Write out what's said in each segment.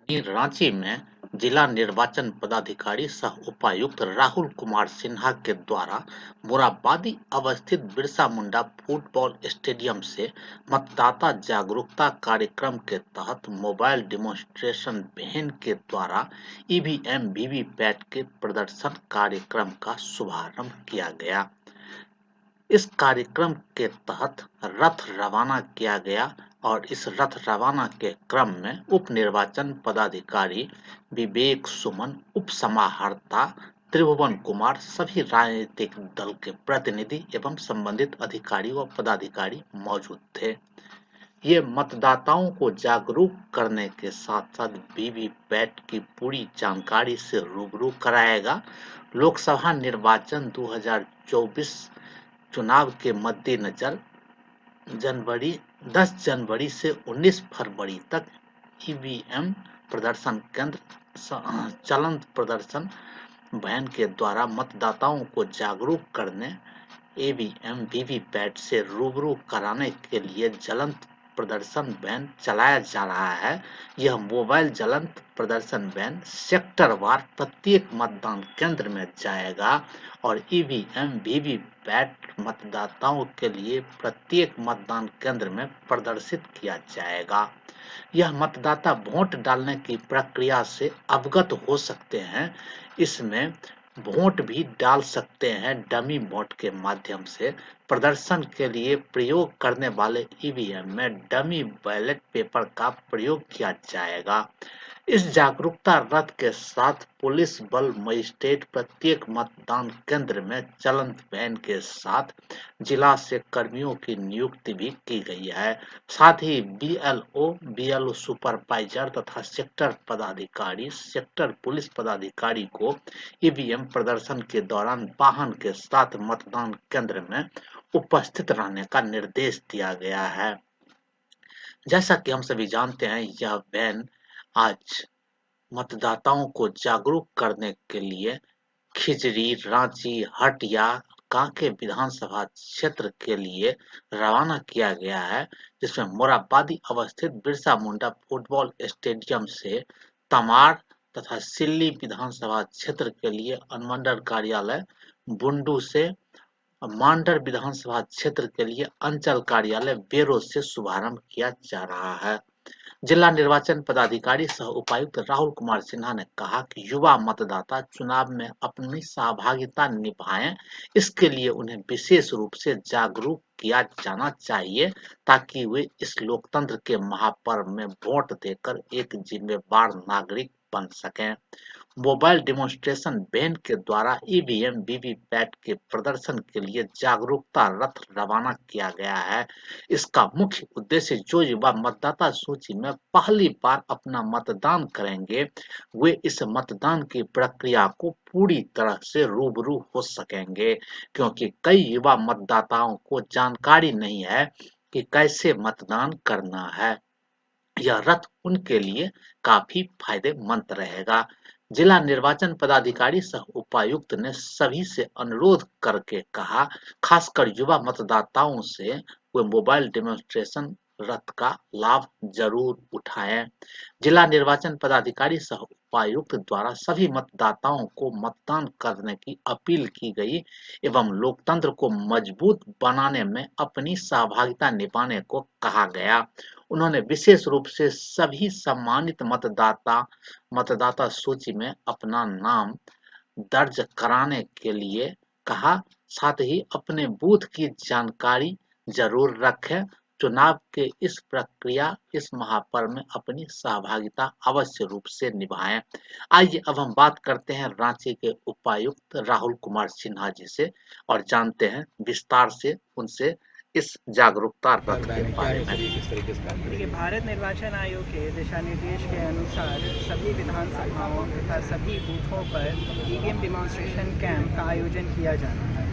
रांची में जिला निर्वाचन पदाधिकारी सह उपायुक्त राहुल कुमार सिन्हा के द्वारा मोरहाबादी अवस्थित बिरसा मुंडा फुटबॉल स्टेडियम से मतदाता जागरूकता कार्यक्रम के तहत मोबाइल डेमोन्स्ट्रेशन वैन के द्वारा ईवीएम वीवीपैट के प्रदर्शन कार्यक्रम का शुभारंभ किया गया। इस कार्यक्रम के तहत रथ रवाना किया गया और इस रथ रवाना के क्रम में उप निर्वाचन पदाधिकारी विवेक सुमन, उप समाहर्ता त्रिभुवन कुमार, सभी राजनीतिक दल के प्रतिनिधि एवं संबंधित अधिकारी व पदाधिकारी मौजूद थे। ये मतदाताओं को जागरूक करने के साथ साथ वीवीपैट की पूरी जानकारी से रूबरू कराएगा। लोकसभा निर्वाचन 2024 चुनाव के मद्देनजर 10 जनवरी से 19 फरवरी तक ईवीएम प्रदर्शन केंद्र चलंत प्रदर्शन वैन के द्वारा मतदाताओं को जागरूक करने, ईवीएम वीवीपैट से रूबरू कराने के लिए ज्वलंत प्रदर्शन वैन चलाया जा रहा है। यह मोबाइल ज्वलंत प्रदर्शन वैन सेक्टरवार प्रत्येक मतदान केंद्र में जाएगा और ईवीएम वीवीपैट मतदाताओं के लिए प्रत्येक मतदान केंद्र में प्रदर्शित किया जाएगा। यह मतदाता वोट डालने की प्रक्रिया से अवगत हो सकते हैं। इसमें वोट भी डाल सकते हैं डमी वोट के माध्यम से। प्रदर्शन के लिए प्रयोग करने वाले ईवीएम में डमी बैलेट पेपर का प्रयोग किया जाएगा। इस जागरूकता रथ के साथ पुलिस बल मजिस्ट्रेट प्रत्येक मतदान केंद्र में चलंत वैन के साथ जिला से कर्मियों की नियुक्ति भी की गई है। साथ ही बीएलओ सुपरवाइजर तथा सेक्टर पदाधिकारी, सेक्टर पुलिस पदाधिकारी को ईवीएम प्रदर्शन के दौरान वाहन के साथ मतदान केंद्र में उपस्थित रहने का निर्देश दिया गया है। जैसा कि हम सभी जानते हैं, यह वैन आज मतदाताओं को जागरूक करने के लिए खिजरी, रांची, हटिया, कांके विधानसभा क्षेत्र के लिए रवाना किया गया है, जिसमें मोरहाबादी अवस्थित बिरसा मुंडा फुटबॉल स्टेडियम से तमाड़ तथा सिल्ली विधानसभा क्षेत्र के लिए अनुमंडल कार्यालय, बुंडू से मांडर विधानसभा क्षेत्र के लिए अंचल कार्यालय बेरो से शुभारंभ किया जा रहा है। जिला निर्वाचन पदाधिकारी सह उपायुक्त राहुल कुमार सिन्हा ने कहा कि युवा मतदाता चुनाव में अपनी सहभागिता निभाएं। इसके लिए उन्हें विशेष रूप से जागरूक किया जाना चाहिए ताकि वे इस लोकतंत्र के महापर्व में वोट देकर एक जिम्मेदार नागरिक बन सकें। मोबाइल डेमोन्स्ट्रेशन वैन के द्वारा ईवीएम वीवीपैट के प्रदर्शन के लिए जागरूकता रथ रवाना किया गया है। इसका मुख्य उद्देश्य जो युवा मतदाता सूची में पहली बार अपना मतदान करेंगे, वे इस मतदान की प्रक्रिया को पूरी तरह से रूबरू हो सकेंगे, क्योंकि कई युवा मतदाताओं को जानकारी नहीं है कि कैसे मतदान करना है। यह रथ उनके लिए काफी फायदेमंद रहेगा। जिला निर्वाचन पदाधिकारी सह उपायुक्त ने सभी से अनुरोध करके कहा, खासकर युवा मतदाताओं से वे मोबाइल डेमोन्स्ट्रेशन रथ का लाभ जरूर उठाएं। जिला निर्वाचन पदाधिकारी सह उपायुक्त द्वारा सभी मतदाताओं को मतदान करने की अपील की गई एवं लोकतंत्र को मजबूत बनाने में अपनी सहभागिता निभाने को कहा गया। उन्होंने विशेष रूप से सभी सम्मानित मतदाता सूची में अपना नाम दर्ज कराने के लिए कहा। साथ ही अपने बूथ की जानकारी जरूर रखें। चुनाव के इस प्रक्रिया, इस महापर्व में अपनी सहभागिता अवश्य रूप से निभाएं। आइए अब हम बात करते हैं रांची के उपायुक्त राहुल कुमार सिन्हा जी से और जानते हैं विस्तार से उनसे इस जागरूकता रथ के बारे में। देखिए, भारत निर्वाचन आयोग के दिशा निर्देश के अनुसार सभी विधानसभाओं तथा सभी बूथों पर ईवीएम डेमोन्स्ट्रेशन कैंप का आयोजन किया जाना है।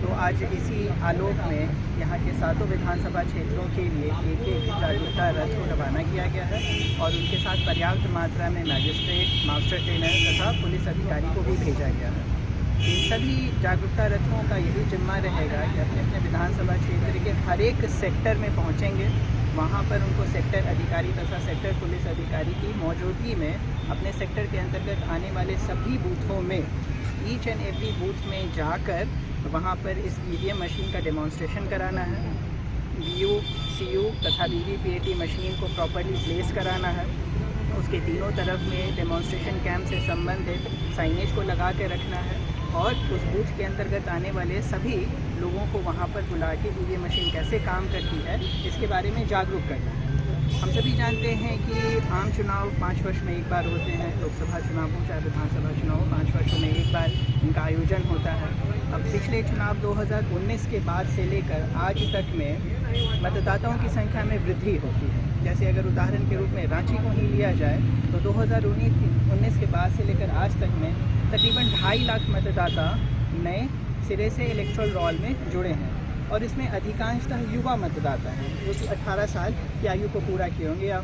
तो आज इसी आलोक में यहाँ के सातों विधानसभा क्षेत्रों के लिए एक जागरूकता रथ को रवाना किया गया है और उनके साथ पर्याप्त मात्रा में मैजिस्ट्रेट, मास्टर ट्रेनर तथा पुलिस अधिकारी को भी भेजा गया है। इन सभी जागरूकता रथों का यही जिम्मा रहेगा कि अपने अपने विधानसभा क्षेत्र के हर एक सेक्टर में पहुँचेंगे, वहाँ पर उनको सेक्टर अधिकारी तथा सेक्टर पुलिस अधिकारी की मौजूदगी में अपने सेक्टर के अंतर्गत आने वाले सभी बूथों में ईच एंड एवरी बूथ में जाकर वहाँ पर इस ईवीएम मशीन का डेमोन्स्ट्रेशन कराना है। वीयू, सीयू तथा वीवीपीएटी मशीन को प्रॉपर्ली प्लेस कराना है। उसके तीनों तरफ में डेमोन्स्ट्रेशन कैंप से संबंधित साइनेज को लगा के रखना है और उस बूथ के अंतर्गत आने वाले सभी लोगों को वहाँ पर बुला के ईवीएम मशीन कैसे काम करती है इसके बारे में जागरूक करना है। हम सभी जानते हैं कि आम चुनाव 5 वर्ष में एक बार होते हैं। लोकसभा चुनाव हो चाहे विधानसभा चुनाव, 5 वर्षों में एक बार इनका आयोजन होता है। अब पिछले चुनाव 2019 के बाद से लेकर आज तक में मतदाताओं की संख्या में वृद्धि होती है। जैसे अगर उदाहरण के रूप में रांची को ही लिया जाए तो 2019 के बाद से लेकर आज तक में तकरीबन 2.5 लाख मतदाता नए सिरे से इलेक्टोरल रोल में जुड़े हैं और इसमें अधिकांशतः युवा मतदाता हैं जो कि 18 साल की आयु को पूरा किए होंगे या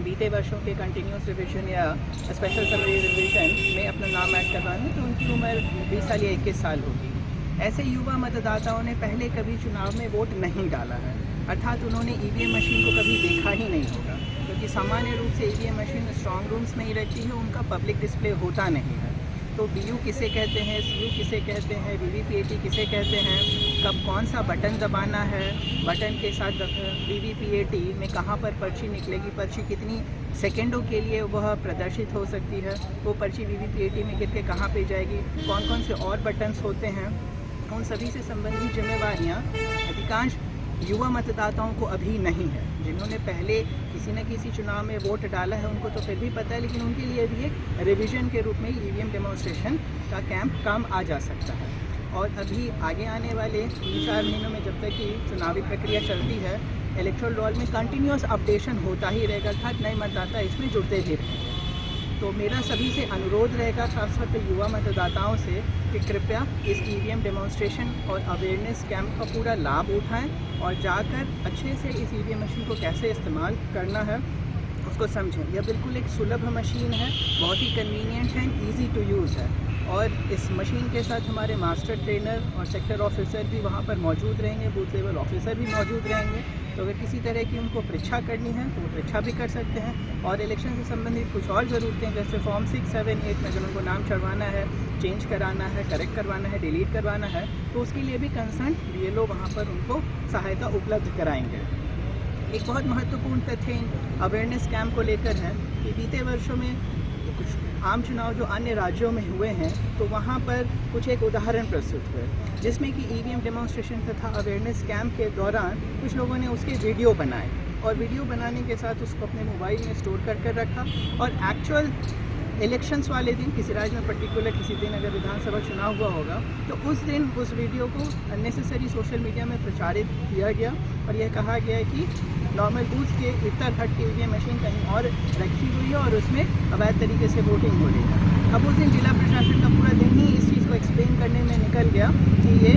बीते वर्षों के कंटिन्यूस रिविजन या स्पेशल समरी रिविजन में अपना नाम ऐड करवाएंगे तो उनकी उम्र 20 साल या 21 साल होगी। ऐसे युवा मतदाताओं ने पहले कभी चुनाव में वोट नहीं डाला है, अर्थात उन्होंने ईवीएम मशीन को कभी देखा ही नहीं होगा, क्योंकि सामान्य रूप से ईवीएम मशीन स्ट्रॉन्ग रूम्स में ही रहती है, उनका पब्लिक डिस्प्ले होता नहीं है। तो वीयू किसे कहते हैं, सीयू किसे कहते हैं, वीवीपीएटी किसे कहते हैं, कब कौन सा बटन दबाना है, बटन के साथ वीवीपीएटी में कहाँ पर पर्ची निकलेगी, पर्ची कितनी सेकेंडों के लिए वह प्रदर्शित हो सकती है, वो पर्ची वीवीपीएटी में गिर के कहाँ पे जाएगी, कौन कौन से और बटन्स होते हैं, उन सभी से संबंधित जिम्मेवारियाँ अधिकांश युवा मतदाताओं को अभी नहीं है। जिन्होंने पहले किसी न किसी चुनाव में वोट डाला है उनको तो फिर भी पता है, लेकिन उनके लिए भी एक रिवीजन के रूप में ईवीएम डेमोन्स्ट्रेशन का कैंप काम आ जा सकता है। और अभी आगे आने वाले 3-4 महीनों में जब तक कि चुनावी प्रक्रिया चलती है, इलेक्टोरल रोल में कंटिन्यूस अपडेशन होता ही रहेगा, अर्थात नए मतदाता इसमें जुड़ते भी रहेंगे। तो मेरा सभी से अनुरोध रहेगा, खासतौर पर युवा मतदाताओं से, कि कृपया इस ईवीएम डेमोन्स्ट्रेशन और अवेयरनेस कैंप का पूरा लाभ उठाएं और जाकर अच्छे से इस ईवीएम मशीन को कैसे इस्तेमाल करना है उसको समझें। यह बिल्कुल एक सुलभ मशीन है, बहुत ही कन्वीनियंट है, ईजी टू यूज़ है। और इस मशीन के साथ हमारे मास्टर ट्रेनर और सेक्टर ऑफिसर भी वहाँ पर मौजूद रहेंगे, बूथ लेवल ऑफिसर भी मौजूद रहेंगे। तो अगर किसी तरह की उनको परीक्षा करनी है तो वो परीक्षा भी कर सकते हैं। और इलेक्शन से संबंधित कुछ और ज़रूरतें जैसे फॉर्म 6, 7, 8 में अगर उनको नाम चढ़वाना है, चेंज कराना है, करेक्ट करवाना है, डिलीट करवाना है, तो उसके लिए भी कंसर्न बीएलओ वहाँ पर उनको सहायता उपलब्ध कराएंगे। एक बहुत महत्वपूर्ण तथ्य अवेयरनेस कैंप को लेकर है कि बीते वर्षों में कुछ आम चुनाव जो अन्य राज्यों में हुए हैं तो वहाँ पर कुछ एक उदाहरण प्रस्तुत हुए जिसमें कि ईवीएम डेमोन्स्ट्रेशन तथा अवेयरनेस कैंप के दौरान कुछ लोगों ने उसके वीडियो बनाए और वीडियो बनाने के साथ उसको अपने मोबाइल में स्टोर कर रखा और एक्चुअल इलेक्शंस वाले दिन, किसी राज्य में पर्टिकुलर किसी दिन अगर विधानसभा चुनाव हुआ होगा तो उस दिन उस वीडियो को अननेसेसरी सोशल मीडिया में प्रचारित किया गया और यह कहा गया है कि नॉर्मल बूथ के इतर हट के ईवीएम मशीन कहीं और रखी हुई है और उसमें अवैध तरीके से वोटिंग हो रही है। अब उस दिन जिला प्रशासन का पूरा दिन ही इस चीज़ को एक्सप्लेन करने में निकल गया कि ये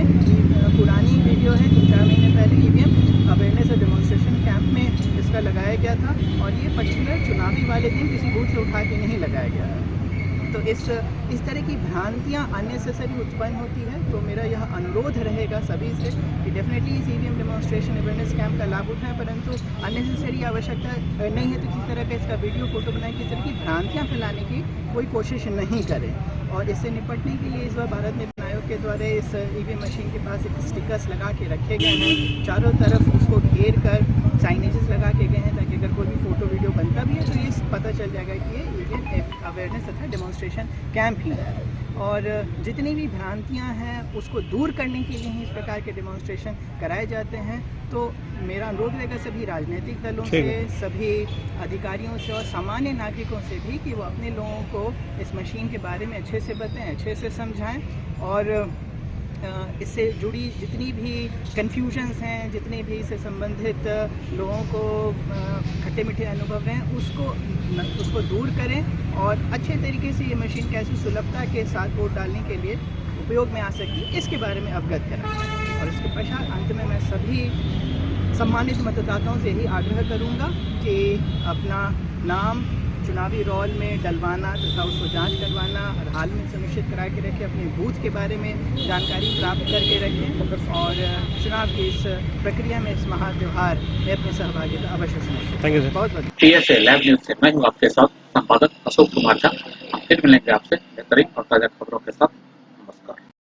पुरानी वीडियो है, 3-4 महीने पहले ईवीएम अवेयरनेस और डेमोन्स्ट्रेशन कैंप में इसका लगाया गया था और ये पर्टिकुलर चुनावी वाले दिन किसी बूथ से उठा के नहीं लगाया गया है। तो इस तरह की भ्रांतियाँ अननेसेसरी उत्पन्न होती है। तो मेरा यह अनुरोध रहेगा सभी से कि डेफिनेटली इस ईवीएम डेमोन्स्ट्रेशन अवेयरनेस कैंप का लाभ उठाएं, परंतु अननेसेसरी आवश्यकता नहीं है तो किसी तरह का इसका वीडियो फोटो बनाए, किसी तरह की भ्रांतियाँ फैलाने की कोई कोशिश नहीं करें। और इससे निपटने के लिए इस बार भारत निर्वाचन आयोग के द्वारा इस ईवीएम मशीन के पास एक स्टिकर्स लगा के रखे गए हैं, चारों तरफ उसको घेर कर साइनेजेस लगा के गए हैं ताकि अगर कोई भी फोटो वीडियो बनता भी है तो ये पता चल जाएगा कि ये ईवीएम अवेयरनेस तथा डेमोन्स्ट्रेशन कैंप ही है। और जितनी भी भ्रांतियां हैं उसको दूर करने के लिए ही इस प्रकार के डेमोन्स्ट्रेशन कराए जाते हैं। तो मेरा अनुरोध रहेगा सभी राजनीतिक दलों से, सभी अधिकारियों से और सामान्य नागरिकों से भी कि वो अपने लोगों को इस मशीन के बारे में अच्छे से बताएं, अच्छे से समझाएं और इससे जुड़ी जितनी भी कन्फ्यूजन्स हैं, जितने भी इससे संबंधित लोगों को खट्टे मीठे अनुभव हैं उसको दूर करें और अच्छे तरीके से ये मशीन कैसे सुलभता के साथ वोट डालने के लिए उपयोग में आ सकती है इसके बारे में अवगत कराएं। और इसके पश्चात अंत में मैं सभी सम्मानित मतदाताओं से ही आग्रह करूंगा कि अपना नाम चुनावी रोल में डलवाना तथा उसको जांच करवाना और हाल में सुनिश्चित करा के रखें, अपने बूथ के बारे में जानकारी प्राप्त करके रखें और चुनाव की इस प्रक्रिया में, इस महात्यौहार में अपनी सहभागिता अवश्य सुनिश्चित। Thank you sir. बहुत बहुत TSA लाइव न्यूज से मैं हूँ आपके साथ संपादक अशोक कुमार झा। हम फिर मिलेंगे आपसे बेहतरीन और ताजा खबरों के साथ।